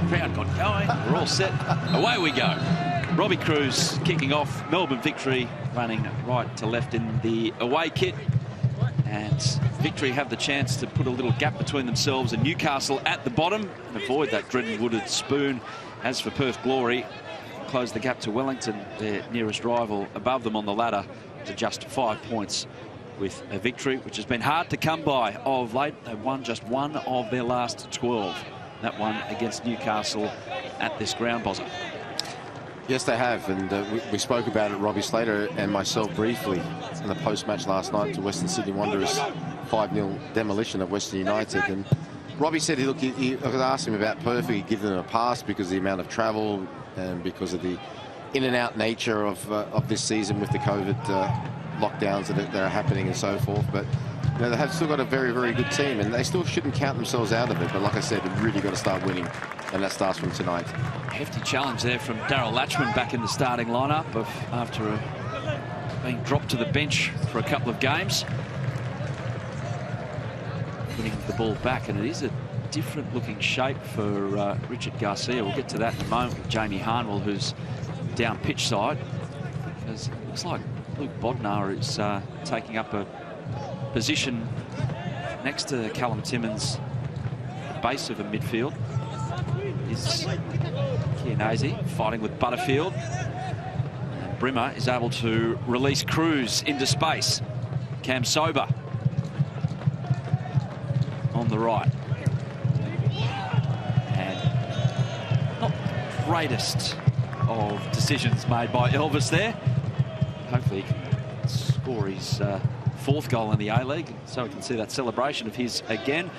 Crowd got going. We're all set. Away we go. Robbie Cruz kicking off. Melbourne Victory running right to left in the away kit. And Victory have the chance to put a little gap between themselves and Newcastle at the bottom and avoid that dreaded spoon. As for Perth Glory, close the gap to Wellington, their nearest rival, above them on the ladder to just 5 points with a victory, which has been hard to come by of late. They've won just one of their last 12. That one against Newcastle at this ground, Bozza. Yes, they have, and we spoke about it, Robbie Slater and myself, briefly in the post-match last night to Western Sydney Wanderers 5-0 demolition of Western United. And Robbie said, look, I was asking him about Perth, he'd given them a pass because of the amount of travel and because of the in-and-out nature of this season with the COVID lockdowns that are happening and so forth. But you know, they have still got a very, very good team, and they still shouldn't count themselves out of it. But like I said, they've really got to start winning, and that starts from tonight. Hefty challenge there from Daryl Latchman back in the starting lineup after being dropped to the bench for a couple of games. Putting the ball back, and it is a different looking shape for Richard Garcia. We'll get to that in a moment with Jamie Harnwell, who's down pitch side, because it looks like Luke Bodnar is taking up a position next to Callum Timmins, the base of a midfield. Is Chianese fighting with Butterfield. And Brimmer is able to release Cruz into space. Cam Sober on the right. And not greatest of decisions made by Elvis there. Hopefully he can score his fourth goal in the A-League, so we can see that celebration of his again.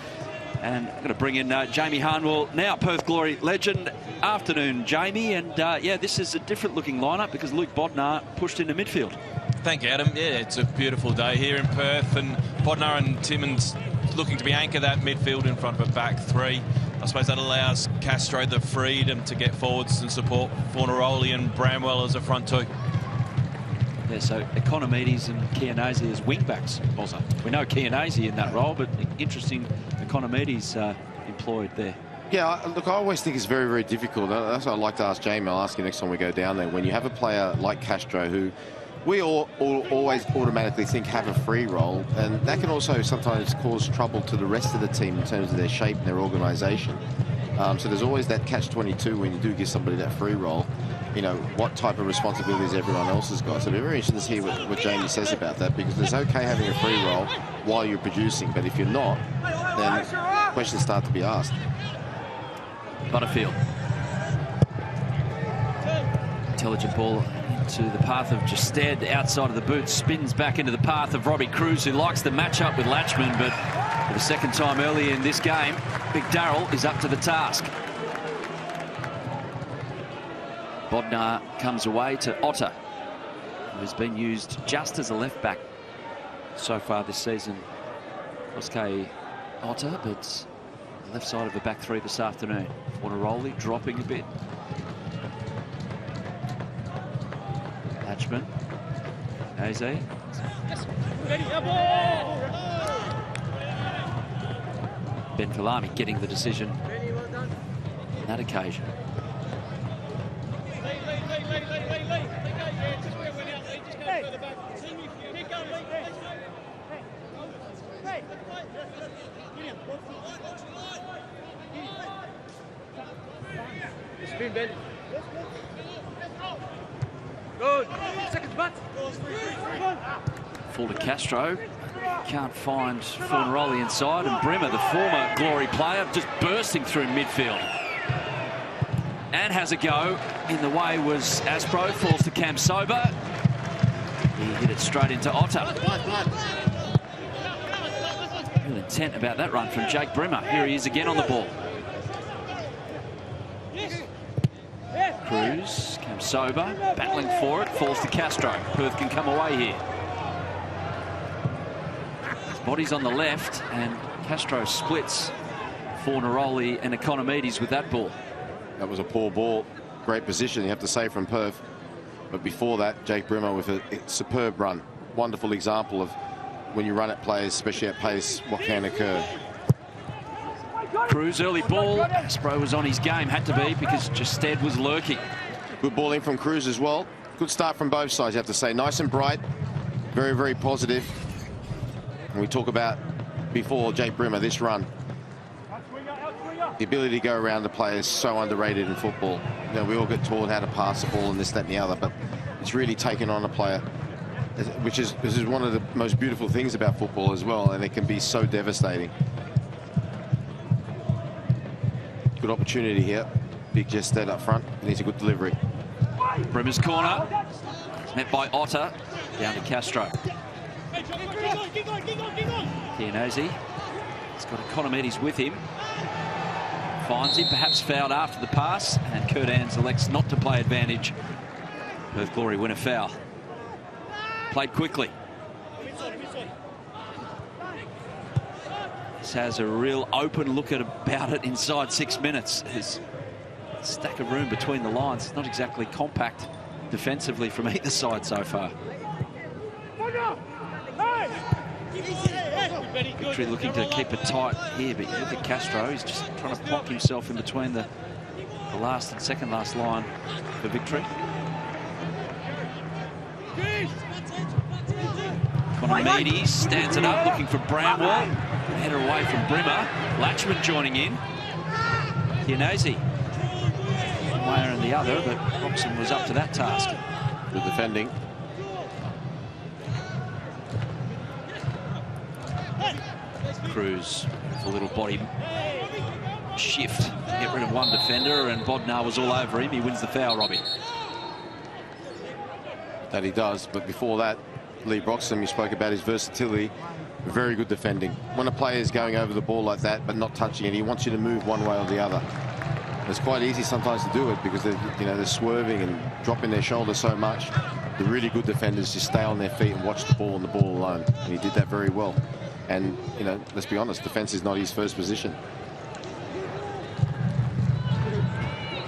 And I'm going to bring in Jamie Harnwell now, Perth Glory legend. Afternoon, Jamie. And yeah, this is a different looking lineup because Luke Bodnar pushed into midfield. Thank you, Adam. Yeah, it's a beautiful day here in Perth, and Bodnar and Timmins looking to be anchor that midfield in front of a back three. I suppose that allows Castro the freedom to get forwards and support Fornaroli and Bramwell as a front two. Yeah, so Economides and Chianese as wing-backs, Bozza. We know Chianese in that role, but interesting Economides employed there. Yeah, look, I always think it's very, very difficult. That's what I'd like to ask Jamie. I'll ask you next time we go down there. When you have a player like Castro, who we always automatically think have a free role, and that can also sometimes cause trouble to the rest of the team in terms of their shape and their organisation. So there's always that catch-22 when you do give somebody that free role. You know, what type of responsibilities everyone else has got. So it'll be very interesting to hear what Jamie says about that, because it's okay having a free role while you're producing, but if you're not, then questions start to be asked. Butterfield. Intelligent ball into the path of Gested outside of the boot, spins back into the path of Robbie Cruz, who likes the match-up with Latchman, but for the second time early in this game, Big Darryl is up to the task. Bodnar comes away to Otter, who has been used just as a left-back so far this season. Oskar Otter, but the left side of the back three this afternoon. Fornaroli dropping a bit. Latchman. Eze. Ben Filami getting the decision on that occasion. Spin, Ben. Good. Seconds, but. Full to Castro. Can't find Fornaroli inside, and Brimmer, the former Glory player, just bursting through midfield. And has a go. In the way was Aspro, falls to Cam Sober. He hit it straight into Otter. Real intent about that run from Jake Brimmer. Here he is again on the ball. Cruz, Cam Sober, battling for it, falls to Castro. Perth can come away here. His body's on the left, and Castro splits Fornaroli and Economides with that ball. That was a poor ball. Great position, you have to say, from Perth. But before that, Jake Brimmer with a superb run. Wonderful example of when you run at players, especially at pace, what can occur. Cruz, early ball. Aspro was on his game, had to be, because Justed was lurking. Good ball in from Cruz as well. Good start from both sides, you have to say. Nice and bright. Very, very positive. And we talk about, before Jake Brimmer, this run. The ability to go around the play is so underrated in football. You know, we all get taught how to pass the ball and this, that, and the other, but it's really taken on a player, this is one of the most beautiful things about football as well, and it can be so devastating. Good opportunity here. Big Justed up front. Needs a good delivery. Brimmer's corner. It's met by Otter. Down to Castro. Chianese. He's got Economides with him. Finds him, perhaps fouled after the pass, and Kurt Ans elects not to play advantage. Perth Glory win a foul. Played quickly. This has a real open look at about it inside 6 minutes. There's a stack of room between the lines. It's not exactly compact defensively from either side so far. Victory looking to keep it tight here, but you look at Castro, he's just trying to plonk himself in between the last and second last line for Victory. Economides stands it up, looking for Bramwell. Header away from Brimmer. Latchman joining in. Chianese. One way and the other, but Robson was up to that task. Good defending. Cruz with a little body shift to get rid of one defender, and Bodnar was all over him. He wins the foul, Robbie. That he does, but before that, Lee Broxham, you spoke about his versatility. Very good defending. When a player is going over the ball like that but not touching it, he wants you to move one way or the other. It's quite easy sometimes to do it because they're swerving and dropping their shoulder so much. The really good defenders just stay on their feet and watch the ball and the ball alone. And he did that very well. And, you know, let's be honest, defence is not his first position.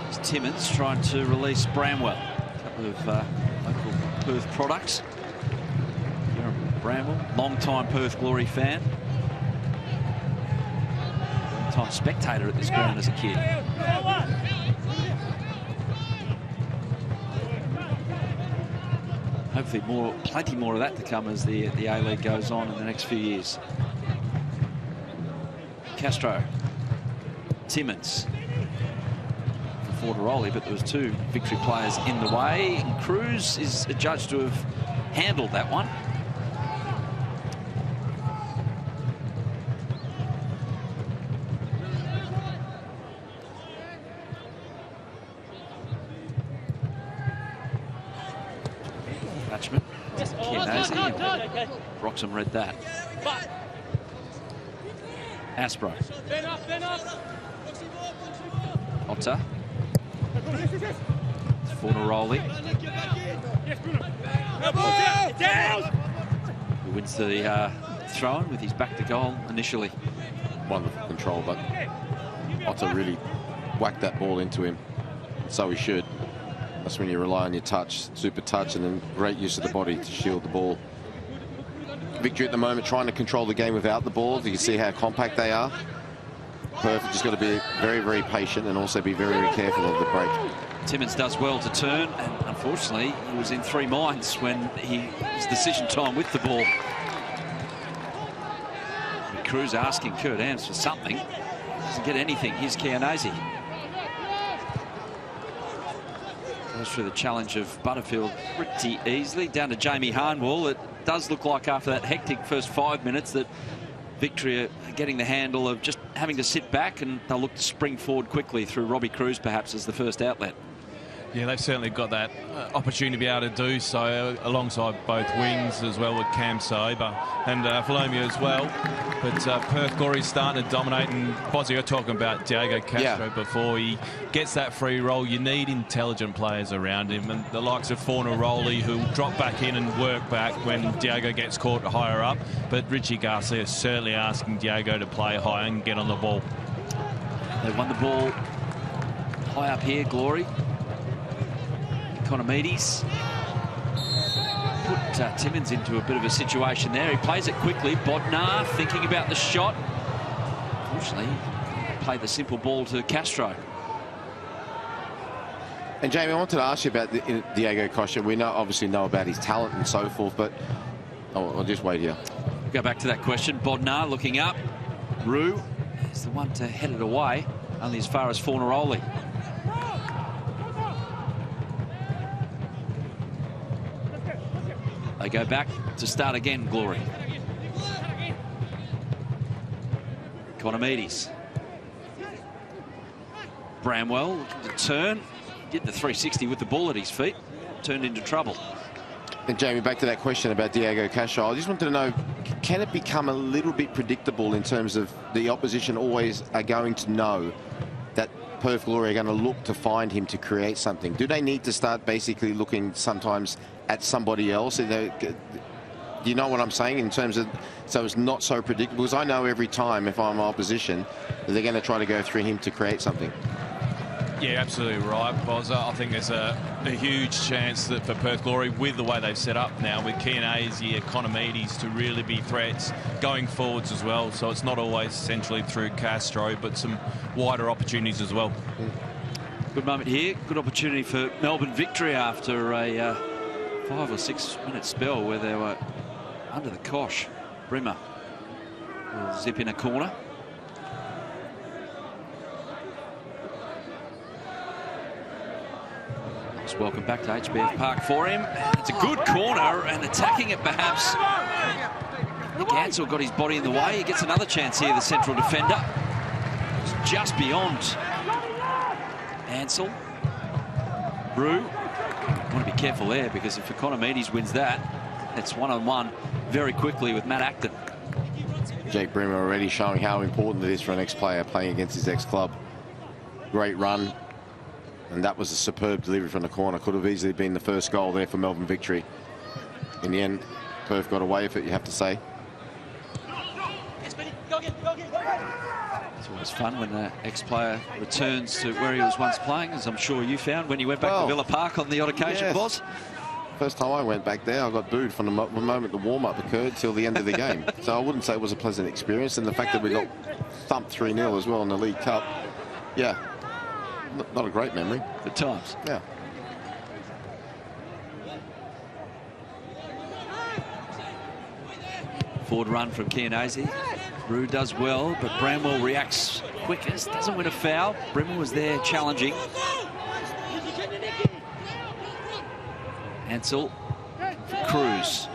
It's Timmins trying to release Bramwell. A couple of local Perth products. Bramwell, long-time Perth Glory fan. Long-time spectator at this ground as a kid. Hopefully plenty more of that to come as the A-League goes on in the next few years. Castro, Timmins for Fortaroli, but there was two Victory players in the way. And Cruz is adjudged to have handled that one. Broxham read that. Aspro. Otter. Fortaroli. Who wins the throw-in with his back to goal initially. Wonderful control, but Otter really whacked that ball into him. So he should. That's when you rely on your touch, super touch, and then great use of the body to shield the ball. Victory at the moment trying to control the game without the ball. You can see how compact they are. Perth just got to be very, very patient and also be very, very careful of the break. Timmins does well to turn, and unfortunately he was in three minds when his decision time with the ball. Cruz asking Kurt Ans for something. Doesn't get anything. Here's Chianese. Goes through the challenge of Butterfield pretty easily. Down to Jamie Harnwell. It does look like after that hectic first 5 minutes that Victory are getting the handle of just having to sit back, and they'll look to spring forward quickly through Robbie Cruz perhaps as the first outlet. Yeah, they've certainly got that opportunity to be able to do so alongside both wings as well with Cam Saber and Falomia as well. But Perth Glory's starting to dominate, and Bozzy, you're talking about Diego Castro before he gets that free roll. You need intelligent players around him, and the likes of Fornaroli who drop back in and work back when Diego gets caught higher up. But Richie Garcia is certainly asking Diego to play high and get on the ball. They won the ball high up here, Glory. Economides put Timmins into a bit of a situation there. He plays it quickly. Bodnar thinking about the shot. Unfortunately, play the simple ball to Castro. And Jamie, I wanted to ask you about Diego Costa. We obviously know about his talent and so forth, but I'll just wait here. Go back to that question. Bodnar looking up. Rue is the one to head it away, only as far as Fornaroli. They go back to start again, Glory. Economides. Bramwell looking to turn. Did the 360 with the ball at his feet. Turned into trouble. And Jamie, back to that question about Diego Castro. I just wanted to know, can it become a little bit predictable in terms of the opposition always are going to know that Perth Glory are going to look to find him to create something? Do they need to start basically looking sometimes at somebody else? Do you know what I'm saying in terms of, so it's not so predictable? Because I know every time if I'm opposition, that they're going to try to go through him to create something. Yeah, absolutely right, Bozza. I think there's a huge chance that for Perth Glory, with the way they've set up now, with Chianese, Economides, to really be threats going forwards as well. So it's not always centrally through Castro, but some wider opportunities as well. Good moment here. Good opportunity for Melbourne Victory after a 5 or 6 minute spell where they were under the cosh. Brimmer will zip in a corner. Welcome back to HBF Park for him. It's a good corner and attacking it perhaps. I think Ansell got his body in the way. He gets another chance here, the central defender. It's just beyond Ansell. Rue. Want to be careful there because if Economides wins that, it's one-on-one very quickly with Matt Acton. Jake Brimmer already showing how important it is for an ex-player playing against his ex-club. Great run. And that was a superb delivery from the corner. Could have easily been the first goal there for Melbourne Victory. In the end, Perth got away with it, you have to say. It's always fun when an ex-player returns to where he was once playing, as I'm sure you found when you went back to Villa Park on the odd occasion, yes. was. First time I went back there, I got booed from the moment the warm-up occurred till the end of the game. So I wouldn't say it was a pleasant experience. And the fact that we got thumped 3-0 as well in the League Cup, yeah. Not a great memory. Good times. Yeah. Forward run from Chianese. Rue does well, but Bramwell reacts quickest. Doesn't win a foul. Brimmer was there challenging. Ansell for Cruz.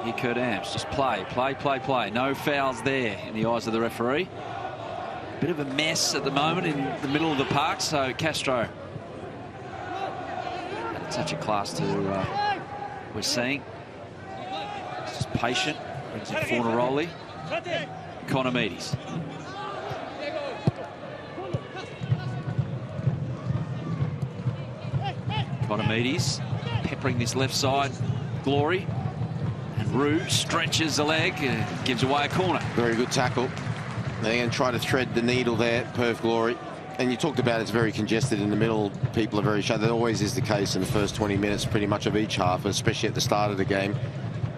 Here Kurt Amps, just play. No fouls there in the eyes of the referee. Bit of a mess at the moment in the middle of the park, so Castro had a touch of class to we're seeing. He's just patient, brings in Fornaroli. Economides. Economides peppering this left side. Glory. Rue stretches the leg, gives away a corner. Very good tackle. They're going to try to thread the needle there, Perth Glory. And you talked about it's very congested in the middle. People are very shy. That always is the case in the first 20 minutes, pretty much of each half, especially at the start of the game.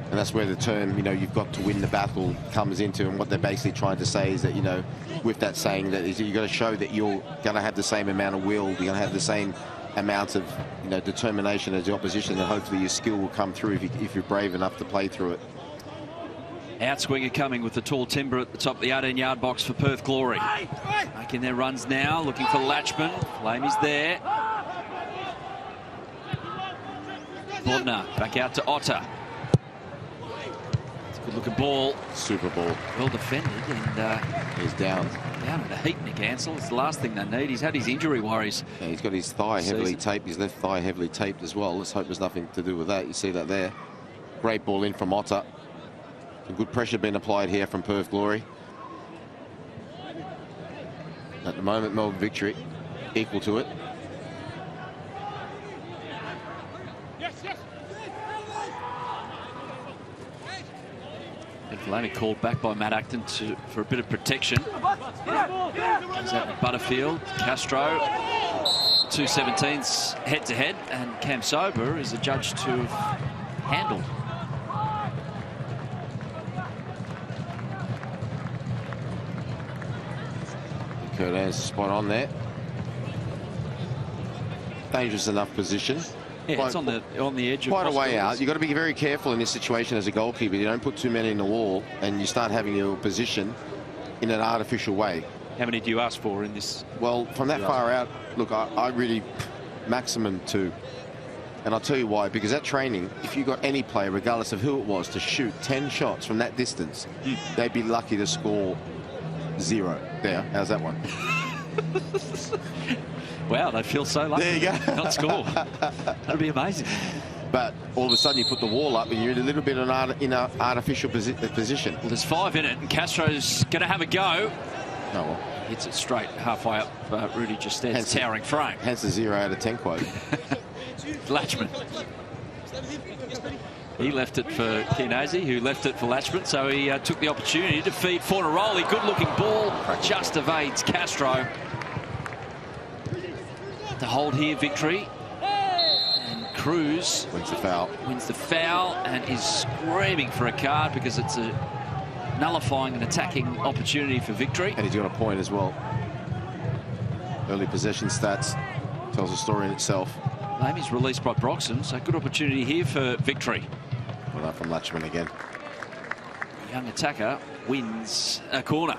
And that's where the term, you've got to win the battle comes into. And what they're basically trying to say is that, with that saying, that is you've got to show that you're going to have the same amount of will, you're going to have the same amount of determination as the opposition, and hopefully your skill will come through if you're brave enough to play through it. Outswinger coming with the tall timber at the top of the 18-yard box for Perth Glory. Making their runs now, looking for Latchman. Lamey's there. Bodnar back out to Otter. It's a good-looking ball. Super ball. Well defended, and he's down. Down in the heat, Nick Ansell. It's the last thing they need. He's had his injury worries. Yeah, he's got his thigh heavily taped, his left thigh heavily taped as well. Let's hope there's nothing to do with that. You see that there. Great ball in from Otter. Some good pressure being applied here from Perth Glory. At the moment, Melbourne Victory equal to it. Lamey called back by Matt Acton for a bit of protection. Comes out with Butterfield, Castro, 217s head-to-head, and Cam Sober is adjudged to have handled. Curdan's spot on there. Dangerous enough position. Yeah, it's on the edge of quite a way possibilities. out. You've got to be very careful in this situation as a goalkeeper. You don't put too many in the wall and you start having your position in an artificial way. How many do you ask for in this? Well, from that far out, look, I really maximum 2. And I'll tell you why. Because at training, if you got any player, regardless of who it was, to shoot 10 shots from that distance, they'd be lucky to score 0. There, how's that one? Wow, they feel so lucky. There you go. Not score. That'd be amazing. But all of a sudden you put the wall up and you're in a little bit in an artificial position. Well, there's 5 in it, and Castro's going to have a go. Oh, well. Hits it straight halfway up Rudy Justed's towering frame. Hence the 0 out of 10 quote. Latchman. He left it for Kinazi, who left it for Latchman, so he took the opportunity to feed Fornaroli. Good-looking ball, just evades Castro. To hold here, Victory. And Cruz wins the foul. Wins the foul and is screaming for a card because it's a nullifying an attacking opportunity for Victory. And he's got a point as well. Early possession stats tells a story in itself. He's released by Broxham, so good opportunity here for Victory. Well, that from Latchman again. Young attacker wins a corner.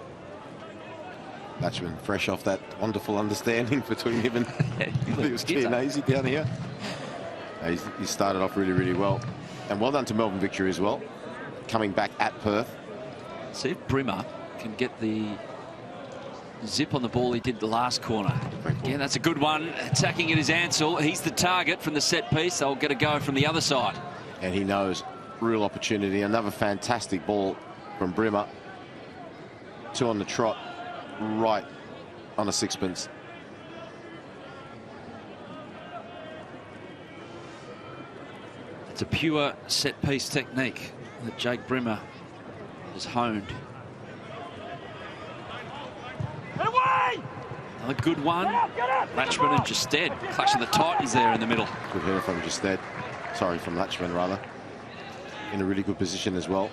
Latchman fresh off that wonderful understanding between him and it was Kinazi down here. He started off really, really well. And well done to Melbourne Victory as well. Coming back at Perth. See if Brimmer can get the zip on the ball he did the last corner. Yeah, that's a good one. Attacking it is Ansell. He's the target from the set piece. They'll get a go from the other side. And he knows real opportunity. Another fantastic ball from Brimmer. 2 on the trot. Right on a sixpence. It's a pure set-piece technique that Jake Brimmer has honed. Another good one. Latchman and Justed clutching the tighties there in the middle. Good header from Justed. Sorry, from Latchman rather. In a really good position as well.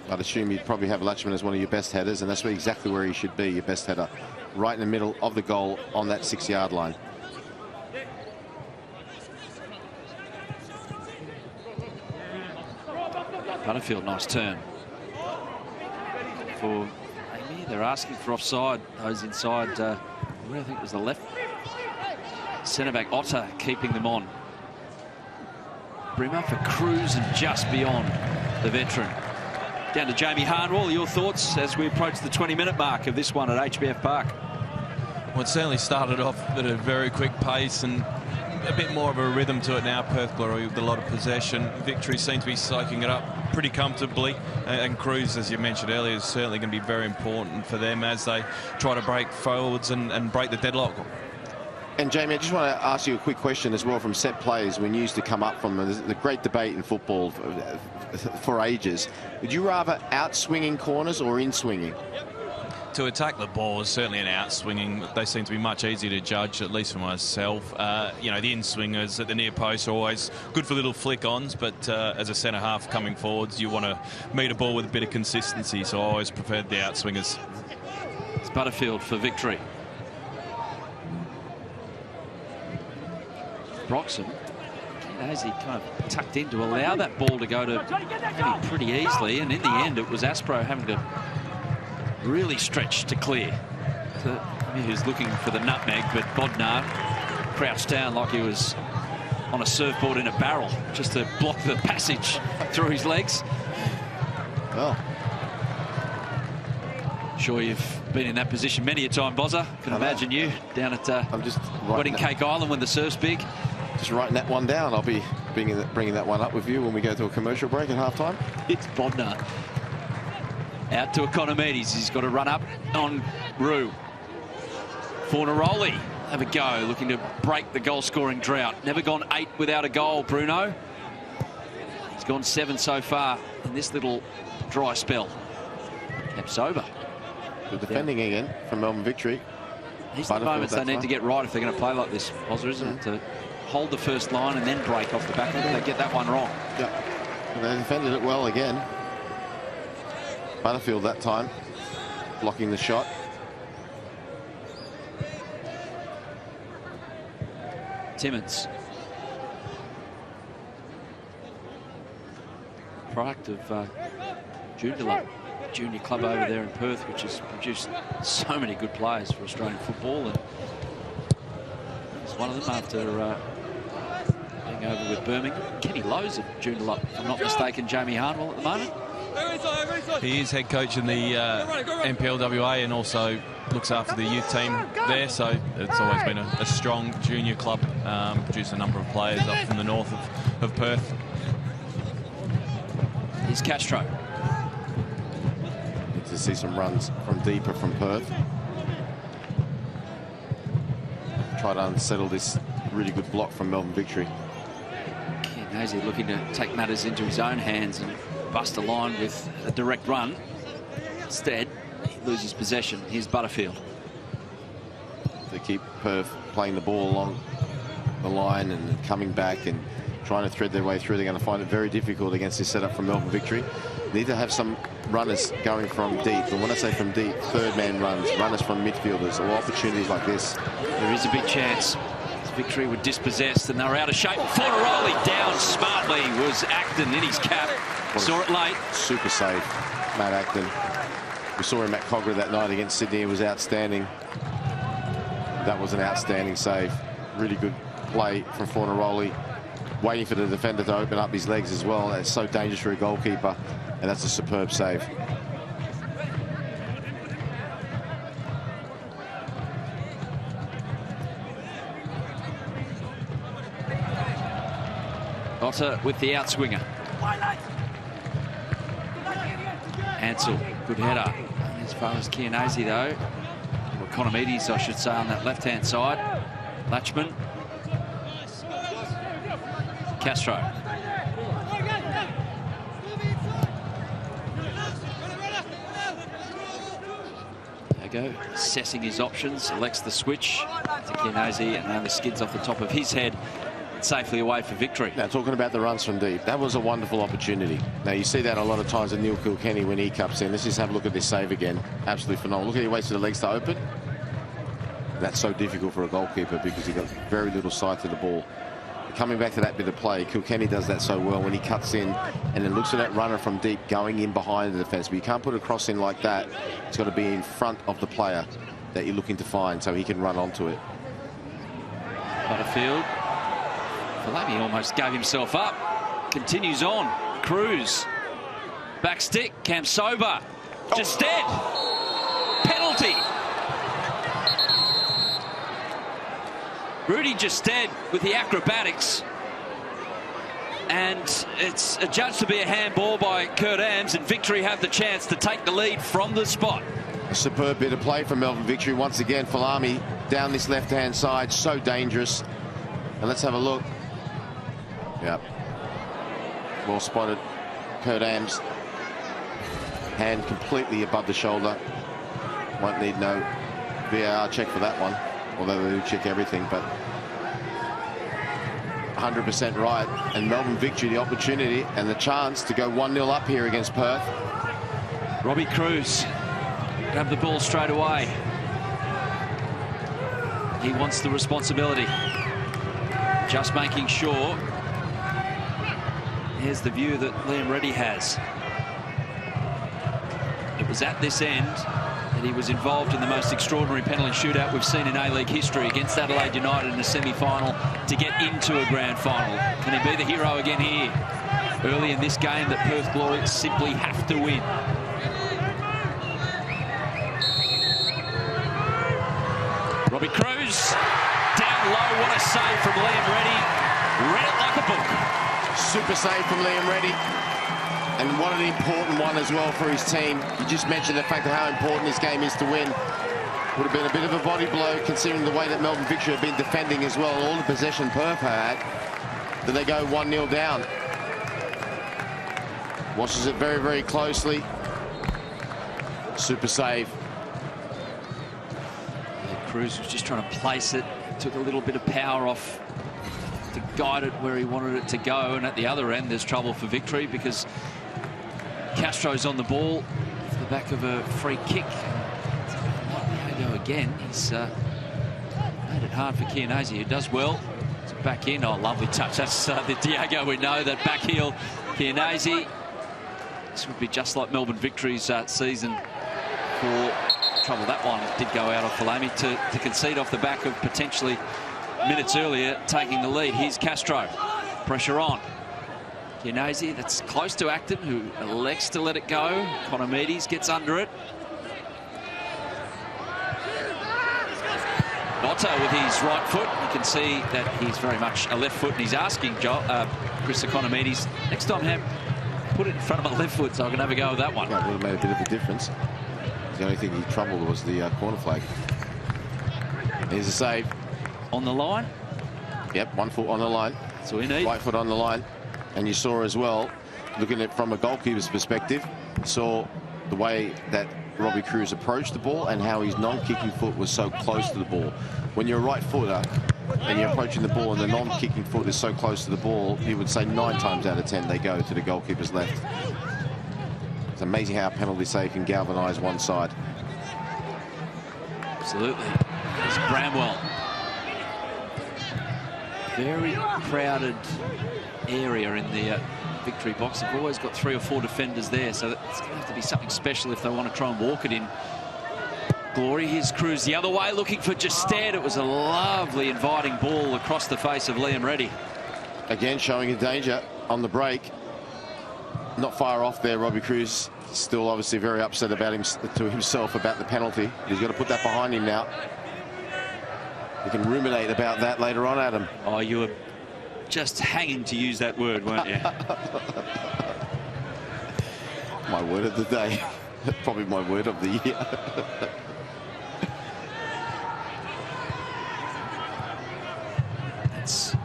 I'd assume you'd probably have Latchman as one of your best headers, and that's exactly where he should be, your best header. Right in the middle of the goal on that 6-yard line. Butterfield, nice turn. For Amy, they're asking for offside. Those inside, where I think it was the left. Centre-back Otter keeping them on. Brimmer for Cruz and just beyond the veteran. Down to Jamie Harnwell. Your thoughts as we approach the 20-minute mark of this one at HBF Park? Well, it certainly started off at a very quick pace and a bit more of a rhythm to it now. Perth Glory with a lot of possession. Victory seems to be soaking it up pretty comfortably. And Cruz, as you mentioned earlier, is certainly going to be very important for them as they try to break forwards and break the deadlock. And Jamie, I just want to ask you a quick question as well from set plays when you used to come up from the great debate in football for ages. Would you rather out-swinging corners or in-swinging? To attack the ball is certainly an out-swinging. They seem to be much easier to judge, at least for myself. You know, the in-swingers at the near post are always good for little flick-ons, but as a centre-half coming forwards, you want to meet a ball with a bit of consistency, so I always preferred the out-swingers. It's Butterfield for Victory. Broxham, as he kind of tucked in to allow that ball to go to Eddie pretty easily, and in the end it was Aspro having to really stretch to clear. So, he was looking for the nutmeg, but Bodnar crouched down like he was on a surfboard in a barrel just to block the passage through his legs. Well, sure you've been in that position many a time, Bozza. Can imagine you down at I'm just Wedding Cake Island when the surf's big. Just writing that one down. I'll be bringing that one up with you when we go to a commercial break at halftime. It's Bodnar. Out to Economides. He's got to run up on Rue. Fornaroli have a go, looking to break the goal-scoring drought. Never gone 8 without a goal, Bruno. He's gone 7 so far in this little dry spell. Kept sober. Good defending again from Melbourne Victory. These are the moments they need to get right if they're going to play like this, Bozza, isn't it? To hold the first line and then break off the back end. They get that one wrong. Yeah, they defended it well again. Butterfield that time blocking the shot. Timmins. Product of junior club over there in Perth, which has produced so many good players for Australian football, and he's one of them after being over with Birmingham. Kenny Lowe's at junior club, if I'm not mistaken, Jamie Harnwell at the moment. He is head coach in the NPLWA and also looks after the youth team there, so it's always been a strong junior club. Produced a number of players up from the north of Perth. Here's Castro. Need to see some runs from deeper from Perth. Try to unsettle this really good block from Melbourne Victory. Chianese looking to take matters into his own hands and bust a line with a direct run. Instead, he loses possession. Here's Butterfield. They keep Perth playing the ball along the line and coming back and trying to thread their way through. They're going to find it very difficult against this setup from Melbourne Victory. Need to have some runners going from deep. And when I say from deep, third man runners from midfielders, or opportunities like this. There is a big chance Victory were dispossessed and they were out of shape. Fornaroli down smartly was Acton in his cap. Saw it late. Super save, Matt Acton. We saw him at Cogra that night against Sydney. It was outstanding. That was an outstanding save. Really good play from Fornaroli. Waiting for the defender to open up his legs as well. That's so dangerous for a goalkeeper, and that's a superb save. Otter with the outswinger. Ansell, good header. As far as Chianese though, or Economides I should say, on that left-hand side. Latchman. Castro. Diego assessing his options, elects the switch to Chianese, and now the skids off the top of his head, safely away for Victory. Now, talking about the runs from deep, that was a wonderful opportunity. Now, you see that a lot of times with Neil Kilkenny when he cups in. Let's just have a look at this save again. Absolutely phenomenal. Look at he waits for the legs to open. That's so difficult for a goalkeeper because he got very little sight to the ball. Coming back to that bit of play, Kilkenny does that so well when he cuts in and then looks at that runner from deep going in behind the defence. But you can't put a cross in like that. It's got to be in front of the player that you're looking to find so he can run onto it. Butterfield. Falami almost gave himself up. Continues on. Cruz. Back stick. Kamsoba. Just dead. Penalty. Rudy just dead with the acrobatics. And it's adjudged to be a handball by Kurt Ams, and Victory have the chance to take the lead from the spot. A superb bit of play from Melbourne Victory. Once again, Falami down this left-hand side. So dangerous. And let's have a look. Yep. Well spotted. Kurt Ams. Hand completely above the shoulder. Won't need no VAR check for that one. Although they do check everything, but 100% right. And Melbourne Victory the opportunity and the chance to go 1-0 up here against Perth. Robbie Cruz grabbed the ball straight away. He wants the responsibility. Just making sure. Here's the view that Liam Reddy has. It was at this end that he was involved in the most extraordinary penalty shootout we've seen in A-League history against Adelaide United in a semi-final to get into a grand final. Can he be the hero again here? Early in this game that Perth Glory simply have to win. Robbie Cruz down low. What a save from Liam Reddy. Read it like a book. Super save from Liam Reddy. And what an important one as well for his team. You just mentioned the fact of how important this game is to win. Would have been a bit of a body blow considering the way that Melbourne Victory have been defending as well. All the possession Perth had. Then they go 1-0 down. Watches it very, very closely. Super save. Cruz was just trying to place it. Took a little bit of power off to guide it where he wanted it to go. And at the other end, there's trouble for Victory because Castro's on the ball off the back of a free kick. Diego again. He's made it hard for Chianese, who does well Back in. Oh, lovely touch. That's the Diego we know, that back heel. Chianese. This would be just like Melbourne Victory's season for trouble. That one did go out of Falami to concede off the back of potentially minutes earlier taking the lead. Here's Castro. Pressure on. Chianese, that's close to Acton, who elects to let it go. Economides gets under it. Otto with his right foot. You can see that he's very much a left foot, and he's asking Chris Economides, next time put it in front of my left foot so I can have a go with that one. That would have made a bit of a difference. The only thing he troubled was the corner flag. Here's a save. On the line? Yep, 1 foot on the line. So we need. Right foot on the line. And you saw as well, looking at it from a goalkeeper's perspective, saw the way that Robbie Cruz approached the ball and how his non-kicking foot was so close to the ball. When you're a right footer and you're approaching the ball and the non-kicking foot is so close to the ball, you would say 9 times out of 10 they go to the goalkeeper's left. It's amazing how a penalty save can galvanise one side. Absolutely. There's Bramwell. Very crowded area in the Victory box. They've always got 3 or 4 defenders there, so it's going to have to be something special if they want to try and walk it in. Glory. Here's Cruz the other way, looking for Justad. It was a lovely inviting ball across the face of Liam Reddy. Again, showing a danger on the break. Not far off there, Robbie Cruz. Still obviously very upset about himself about the penalty. He's got to put that behind him now. We can ruminate about that later on, Adam. Oh, you were just hanging to use that word, weren't you? My word of the day. Probably my word of the year. That's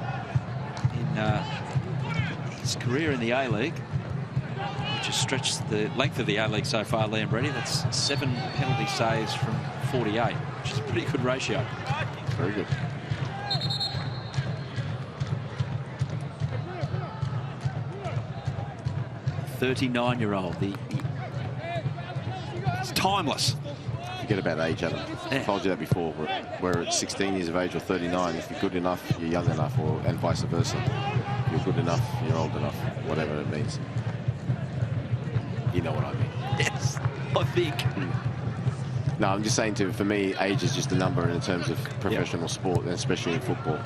in his career in the A-League, which has stretched the length of the A-League so far, Liam Reddy. That's 7 penalty saves from 48, which is a pretty good ratio. Very good. $39-year-old. It's timeless. Forget about age, Adam. Yeah. I told you that before. Where at 16 years of age or 39, if you're good enough, you're young enough, and vice versa. If you're good enough, you're old enough, whatever it means. You know what I mean. Yes, I think. No, I'm just saying, for me, age is just a number in terms of professional sport, and especially in football.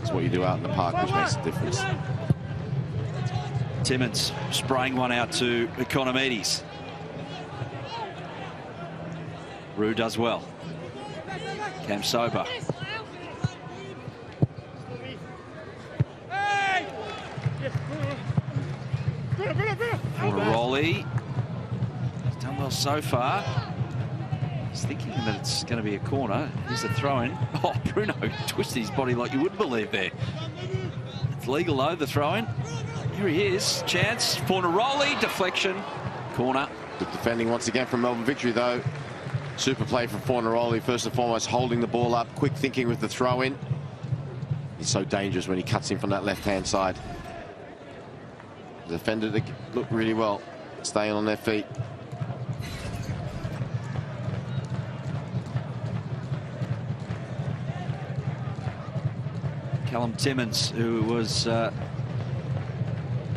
It's what you do out in the park which makes a difference. Timmins spraying one out to Economides. Rue does well. Cam Sober. Fornaroli. He's done well so far. He's thinking that it's going to be a corner. Here's a throw-in. Oh, Bruno twisted his body like you wouldn't believe there. It's legal, though, the throw-in. Here he is. Chance. Fornaroli. Deflection. Corner. Good defending once again from Melbourne Victory, though. Super play from Fornaroli. First and foremost, holding the ball up. Quick thinking with the throw-in. He's so dangerous when he cuts in from that left-hand side. The defender that looked really well, staying on their feet. Callum Timmins, who was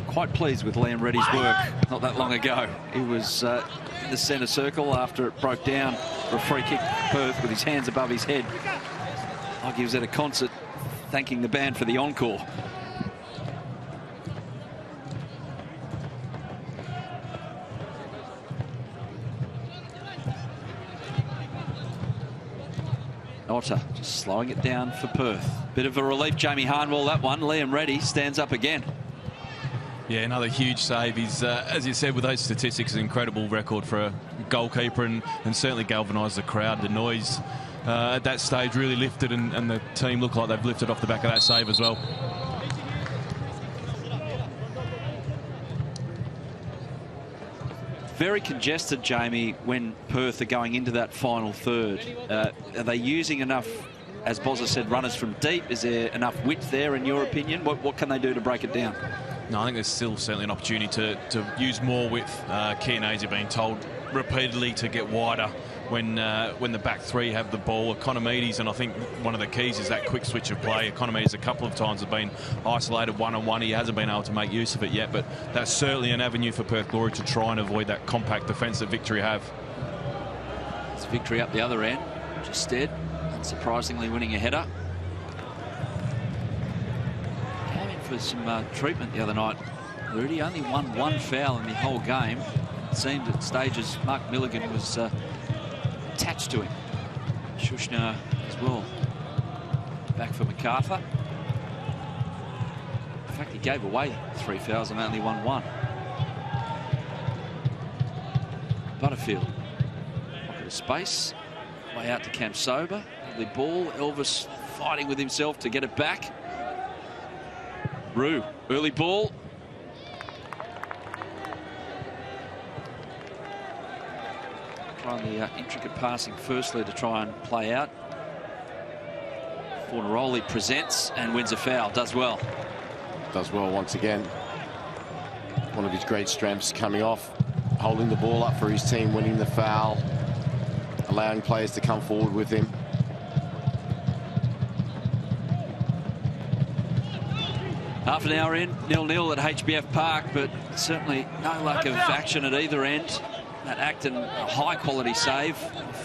quite pleased with Liam Reddy's work not that long ago. He was in the centre circle after it broke down for a free kick for Perth with his hands above his head, like he was at a concert thanking the band for the encore. Otter just slowing it down for Perth. Bit of a relief, Jamie Harnwell, that one. Liam Reddy stands up again. Yeah, another huge save. He's, as you said, with those statistics, an incredible record for a goalkeeper, and certainly galvanised the crowd. The noise at that stage really lifted, and the team look like they've lifted off the back of that save as well. Very congested, Jamie, when Perth are going into that final third. Are they using enough, as Bozza said, runners from deep? Is there enough width there, in your opinion? What can they do to break it down? No, I think there's still certainly an opportunity to use more width. Chianese being told repeatedly to get wider when the back three have the ball. Economides, and I think one of the keys is that quick switch of play. Economides a couple of times have been isolated one-on-one. He hasn't been able to make use of it yet, but that's certainly an avenue for Perth Glory to try and avoid that compact defence that Victory have. It's Victory up the other end. Instead, unsurprisingly winning a header. Came in for some treatment the other night. Rudy only won one foul in the whole game. It seemed at stages Mark Milligan was attached to him. Shushner as well. Back for MacArthur. In fact, he gave away 3 fouls and only won one. Butterfield. Pocket of space. Way out to Cam Sober. Lovely ball. Elvis fighting with himself to get it back. Rue. Early ball. Trying the intricate passing firstly to try and play out. Fornaroli presents and wins a foul. Does well. Does well once again. One of his great strengths, coming off, holding the ball up for his team, winning the foul, allowing players to come forward with him. Half an hour in, 0-0 at HBF Park, but certainly no lack of action at either end. That Acton, a high-quality save.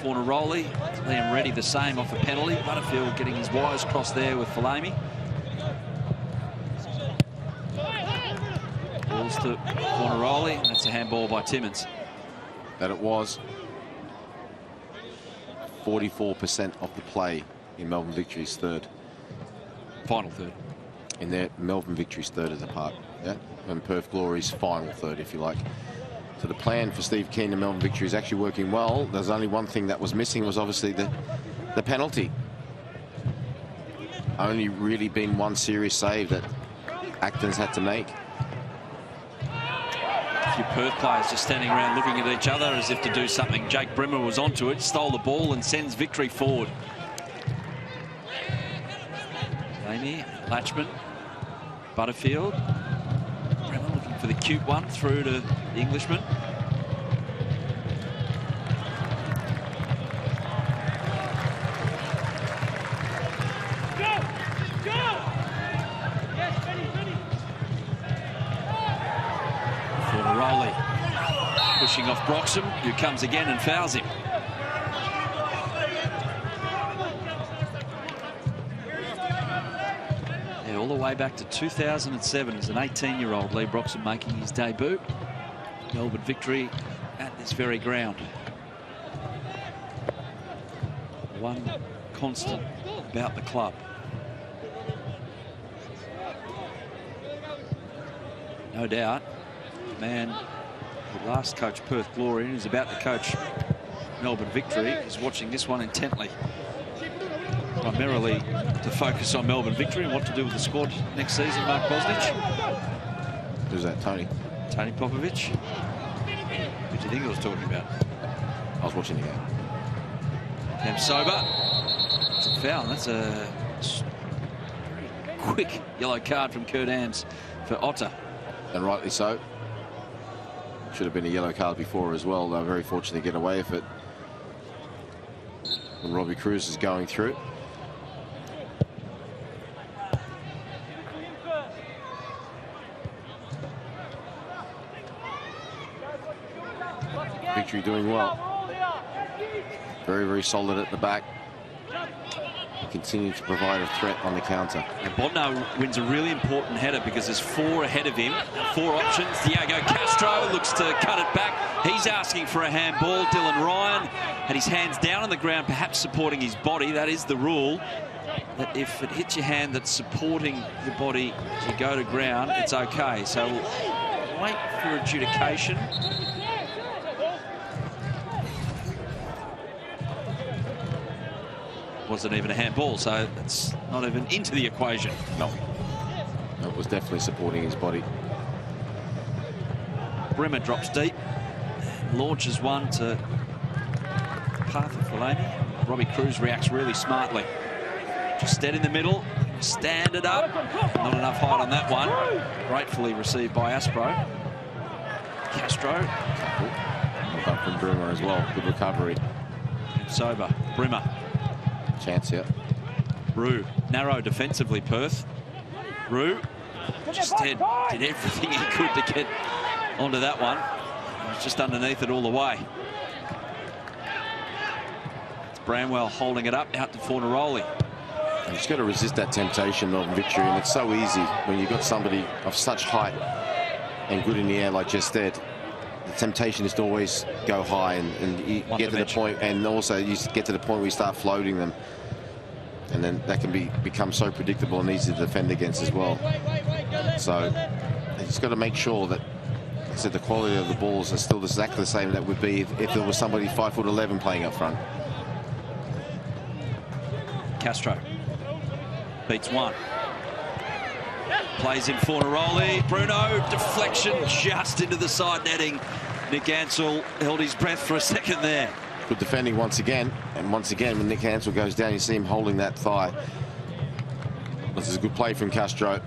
Fornaroli, Liam Reddy the same off a penalty. Butterfield getting his wires crossed there with Falami. Balls to Fornaroli, and that's a handball by Timmins. That it was. 44% of the play in Melbourne Victory's third. Final third. In their Melbourne Victory's third of the park, yeah, and Perth Glory's final third, if you like. So the plan for Steve Keane and Melbourne Victory is actually working well. There's only one thing that was missing, was obviously the penalty. Only really been one serious save that Acton's had to make. A few Perth players just standing around looking at each other as if to do something. Jake Brimmer was onto it, stole the ball and sends Victory forward. Amy, Latchman, Butterfield. Brimmer looking for the cute one through to the Englishman. Fornaroli pushing off Broxham, who comes again and fouls him. Yeah, all the way back to 2007 as an 18-year-old, Lee Broxham making his debut. Melbourne Victory at this very ground. One constant about the club. No doubt, the man who last coached Perth Glory and is about to coach Melbourne Victory is watching this one intently. Primarily to focus on Melbourne Victory and what to do with the squad next season, Mark Bosnich. Who's that, Tony? Tony Popovich. Who do you think I was talking about? I was watching the game. Cam Sober. It's a foul. That's a very quick yellow card from Kurt Ams for Otter. And rightly so. Should have been a yellow card before as well. They were very fortunate to get away with it when Robbie Cruz is going through. Victory doing well. Very, very solid at the back. Continue to provide a threat on the counter. And Bodnar wins a really important header because there's 4 ahead of him. 4 options. Diego Castro looks to cut it back. He's asking for a handball. Dylan Ryan had his hands down on the ground, perhaps supporting his body. That is the rule. That if it hits your hand that's supporting the body as you go to ground, it's okay. So we'll wait for adjudication. Wasn't even a handball, so it's not even into the equation. No. It was definitely supporting his body. Brimmer drops deep, launches one to path of Falami. Robbie Cruz reacts really smartly. Just dead in the middle, stand it up. Not enough height on that one. Gratefully received by Aspro. Castro. Well done from Brimmer as well. Good recovery. Sober, Brimmer. Chance here. Rue, narrow defensively, Perth. Rue just did everything he could to get onto that one. He was just underneath it all the way. It's Bramwell holding it up, out to Fornaroli. You just got to resist that temptation, Melbourne Victory, and it's so easy when you've got somebody of such height and good in the air like just said. The temptation is to always go high and you get to the point, and also you get to the point where you start floating them, and then that can become so predictable and easy to defend against as well. So you just got to make sure that, like I said, the quality of the balls are still exactly the same that would be if there was somebody 5'11" playing up front. Castro beats one. Plays in Fornaroli. Bruno, deflection just into the side netting. Nick Ansell held his breath for a second there. Good defending once again. And once again, when Nick Ansell goes down, you see him holding that thigh. This is a good play from Castro.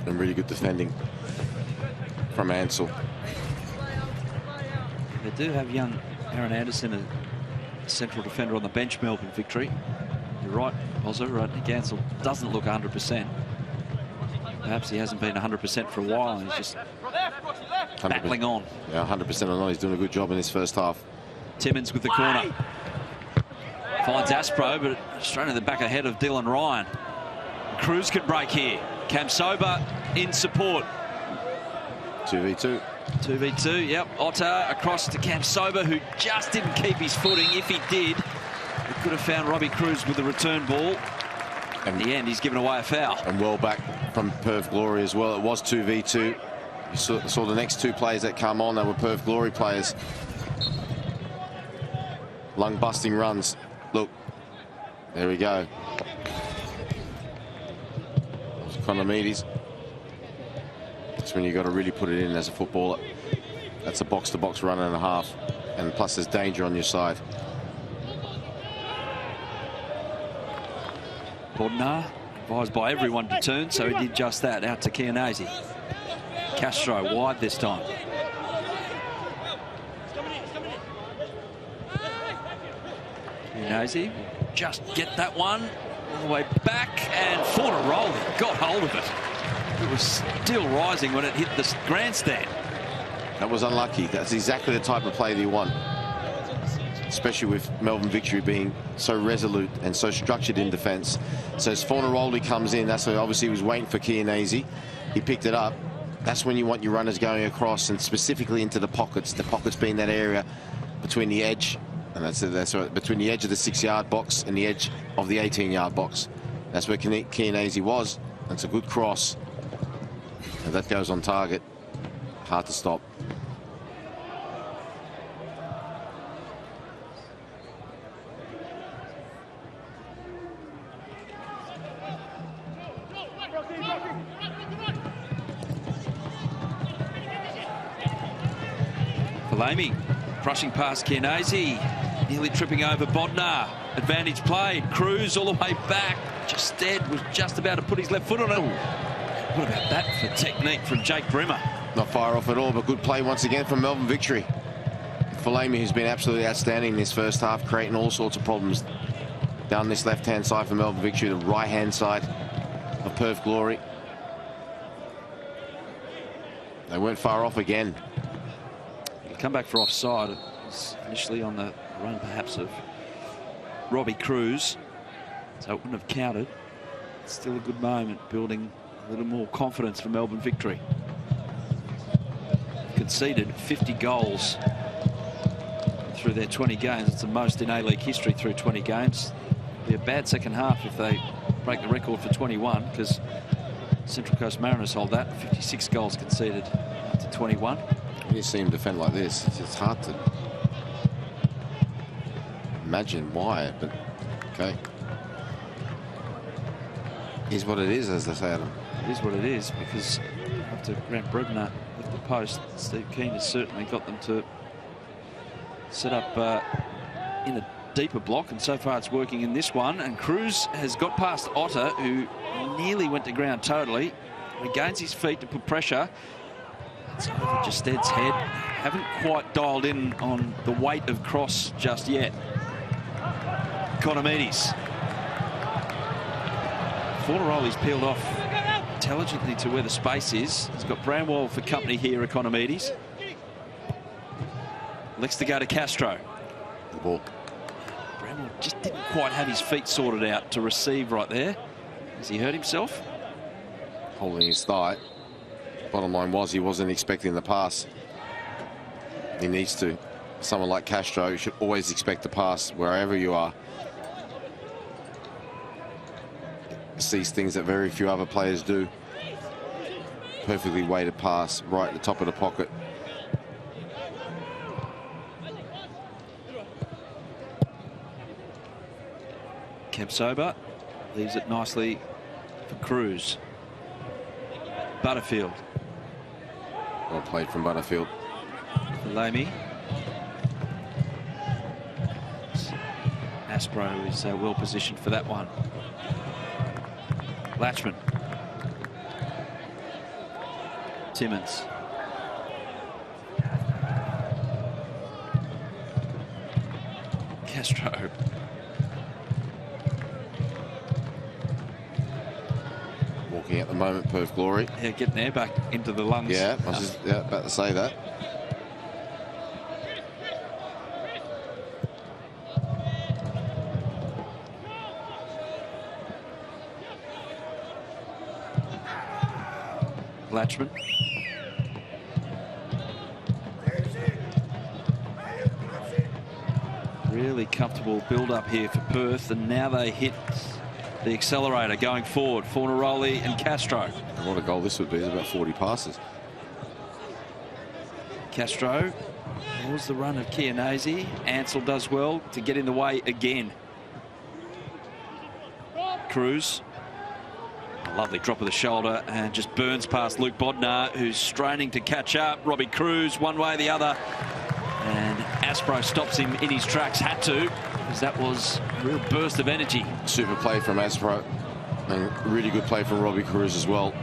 And really good defending from Ansell. They do have young Aaron Anderson, a central defender on the bench, Melbourne Victory. You're right, Ozzo. Nick Ansell doesn't look 100%. Perhaps he hasn't been 100% for a while. He's just battling on. Yeah, 100% or not. He's doing a good job in this first half. Timmins with the corner. Finds Aspro, but straight in the back ahead of Dylan Ryan. Cruz can break here. Cam Sober in support. 2v2. 2v2, yep. Otter across to Cam Sober, who just didn't keep his footing. If he did, he could have found Robbie Cruz with the return ball. In the end, he's given away a foul. And well back from Perth Glory as well. It was 2v2. You saw the next two players that come on. They were Perth Glory players. Lung-busting runs. Look, there we go. Konomides. That's when you got to really put it in as a footballer. That's a box-to-box run and a half. And plus there's danger on your side. Bodnar advised by everyone to turn, so he did just that. Out to Chianese. Castro wide this time. Chianese just get that one all the way back, and Fornaroli got hold of it. It was still rising when it hit the grandstand. That was unlucky. That's exactly the type of play that you want, especially with Melbourne Victory being so resolute and so structured in defence. So as Fornaroli comes in, that's obviously he was waiting for Chianese. He picked it up. That's when you want your runners going across, and specifically into the pockets. The pockets being that area between the edge, and that's right, between the edge of the 6-yard box and the edge of the 18-yard box. That's where Chianese was. That's a good cross. And that goes on target. Hard to stop. Falami crushing past Chianese, nearly tripping over Bodnar. Advantage played. Cruz all the way back. Just dead, was just about to put his left foot on it. What about that for technique from Jake Brimmer? Not far off at all, but good play once again from Melbourne Victory. Falami, who's been absolutely outstanding in this first half, creating all sorts of problems down this left-hand side for Melbourne Victory, the right-hand side of Perth Glory. They weren't far off again. Come back for offside. It was initially on the run, perhaps, of Robbie Cruz, so it wouldn't have counted. It's still a good moment, building a little more confidence for Melbourne Victory. Conceded 50 goals through their 20 games. It's the most in A-League history through 20 games. It'll be a bad second half if they break the record for 21, because Central Coast Mariners hold that. 56 goals conceded to 21. You see him defend like this, it's hard to imagine why, but okay. Is what it is, as they say, Adam. It is what it is, because after Grant Brebner left the post, Steve Keane has certainly got them to set up in a deeper block, and so far it's working in this one. And Cruz has got past Otter, who nearly went to ground totally. Regains his feet to put pressure. It's over Justed's head. haven't quite dialed in on the weight of cross just yet. Economides. Fornaroli's peeled off intelligently to where the space is. He's got Bramwell for company here, Economides. Looks to go to Castro. The ball. Bramwell just didn't quite have his feet sorted out to receive right there. Has he hurt himself? Holding his thigh. Bottom line was he wasn't expecting the pass. He needs to. Someone like Castro, you should always expect the pass wherever you are. Sees things that very few other players do. Perfectly weighted pass right at the top of the pocket. Kempsober leaves it nicely for Cruz. Butterfield. Well played from Butterfield. Lamy. Aspro is well positioned for that one. Latchman. Timmins. Castro. Walking at the moment, Perth Glory. Yeah, getting there back into the lungs. Yeah, I was just about to say that. Latchman. Really comfortable build up here for Perth, and now they hit the accelerator going forward. Fornaroli and Castro. What a goal this would be. It's about 40 passes. Castro was the run of Chianese. Ansell does well to get in the way again. Cruz. A lovely drop of the shoulder and just burns past Luke Bodnar, who's straining to catch up. Robbie Cruz one way or the other. And Aspro stops him in his tracks. Had to, because that was a real burst of energy. Super play from Aspro. And really good play from Robbie Cruz as well.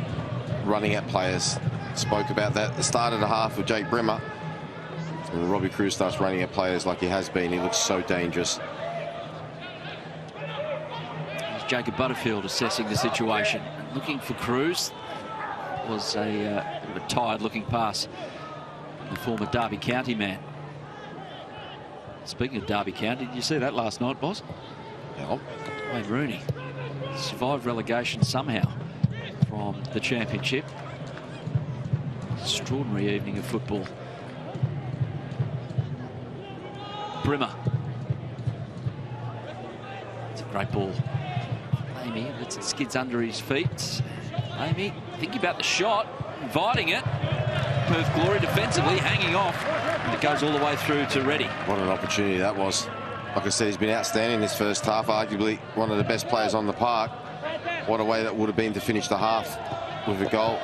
Running at players. Spoke about that at the start of the half with Jake Brimmer. And Robbie Cruz starts running at players like he has been. He looks so dangerous. There's Jacob Butterfield assessing the situation. Looking for Cruz. Was a tired-looking pass. The former Derby County man. Speaking of Derby County, did you see that last night, boss? Yeah. Wayne Rooney survived relegation somehow from the championship. Extraordinary evening of football. Brimmer. It's a great ball. Amy lets it skids under his feet. Amy thinking about the shot, inviting it. Perth Glory defensively hanging off, and it goes all the way through to Reddy. What an opportunity that was. Like I said, he's been outstanding this first half, arguably one of the best players on the park. What a way that would have been to finish the half with a goal.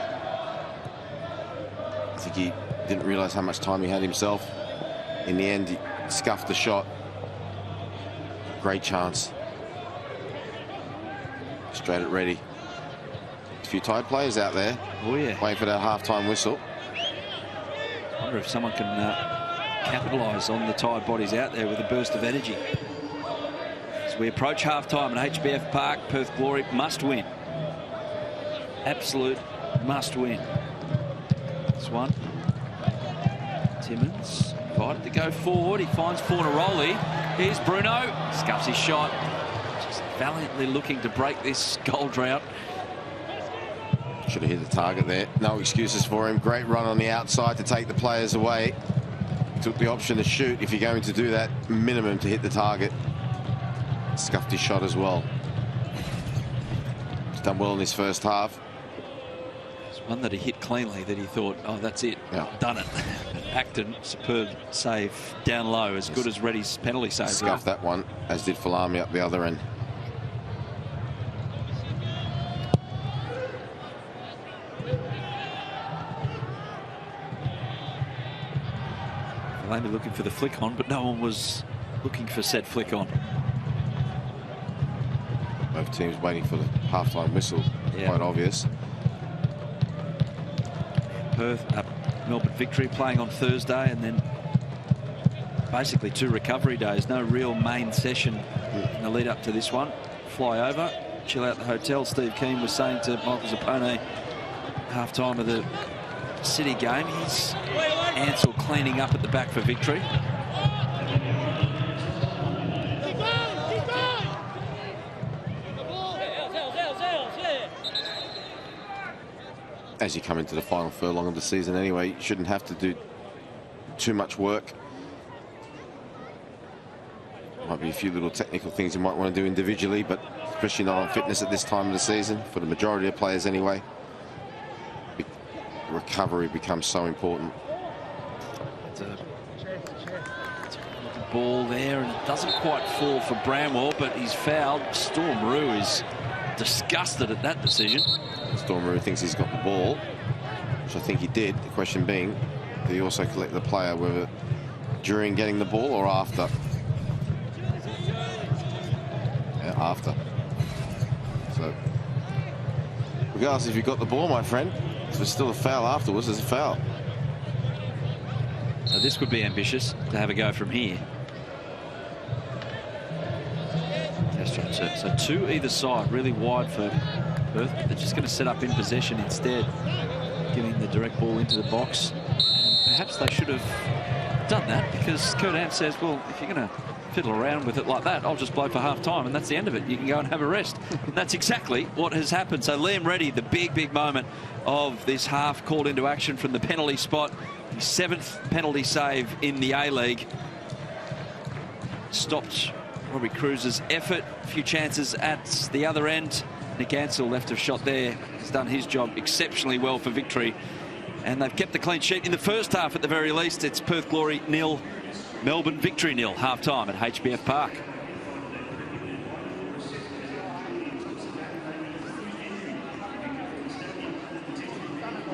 I think he didn't realise how much time he had himself. In the end, he scuffed the shot. Great chance. Straight at Reddy. A few tired players out there. Oh yeah. Waiting for that half-time whistle. I wonder if someone can capitalise on the tired bodies out there with a burst of energy. As we approach half-time at HBF Park, Perth Glory must win. Absolute must win. This one. Timmins invited to go forward. He finds Fornaroli. Here's Bruno. Scuffs his shot. Just valiantly looking to break this goal drought. Should have hit the target there. No excuses for him. Great run on the outside to take the players away. Took the option to shoot. If you're going to do that, minimum to hit the target. Scuffed his shot as well. He's done well in this first half. It's one that he hit cleanly that he thought, oh, that's it. Yeah. Done it. Acton, superb save down low, as good as Reddy's penalty save. Scuffed that one, as did Falami up the other end. Falami looking for the flick on, but no one was looking for said flick on. Both teams waiting for the half-time whistle. Yeah. Quite obvious. Perth, Melbourne Victory playing on Thursday, and then basically 2 recovery days. No real main session in the lead up to this one. Fly over, chill out the hotel. Steve Keane was saying to Michael Zappone half-time of the City game, he's Ansell cleaning up at the back for Victory. As you come into the final furlong of the season anyway, you shouldn't have to do too much work. Might be a few little technical things you might want to do individually, but especially not on fitness at this time of the season, for the majority of players anyway. Recovery becomes so important. It's a ball there, and it doesn't quite fall for Bramwell, but he's fouled. Storm Roo is disgusted at that decision. Storm Roo thinks he's got the ball, which I think he did. The question being, did he also collect the player, whether during getting the ball or after? Yeah, after. So, regardless if you got the ball, my friend, if there's still a foul afterwards, there's a foul. So this would be ambitious to have a go from here. So 2 either side, really wide for Perth, but they're just going to set up in possession instead, giving the direct ball into the box. And perhaps they should have done that, because Kurt Am says, well, if you're going to fiddle around with it like that, I'll just blow for half-time, and that's the end of it. You can go and have a rest. And that's exactly what has happened. So Liam Reddy, the big moment of this half, called into action from the penalty spot. His 7th penalty save in the A-League. Stopped Robbie Cruz's effort. A few chances at the other end. Nick Ansell left of shot there. He's done his job exceptionally well for Victory. And they've kept the clean sheet in the first half at the very least. It's Perth Glory 0, Melbourne Victory 0, half-time at HBF Park.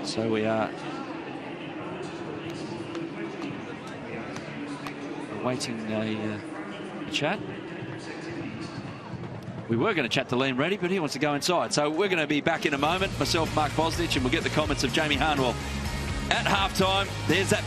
So we are awaiting a chat. We were going to chat to Liam Reddy, but he wants to go inside. So we're going to be back in a moment. Myself, Mark Bosnich, and we'll get the comments of Jamie Harnwell at half-time. There's that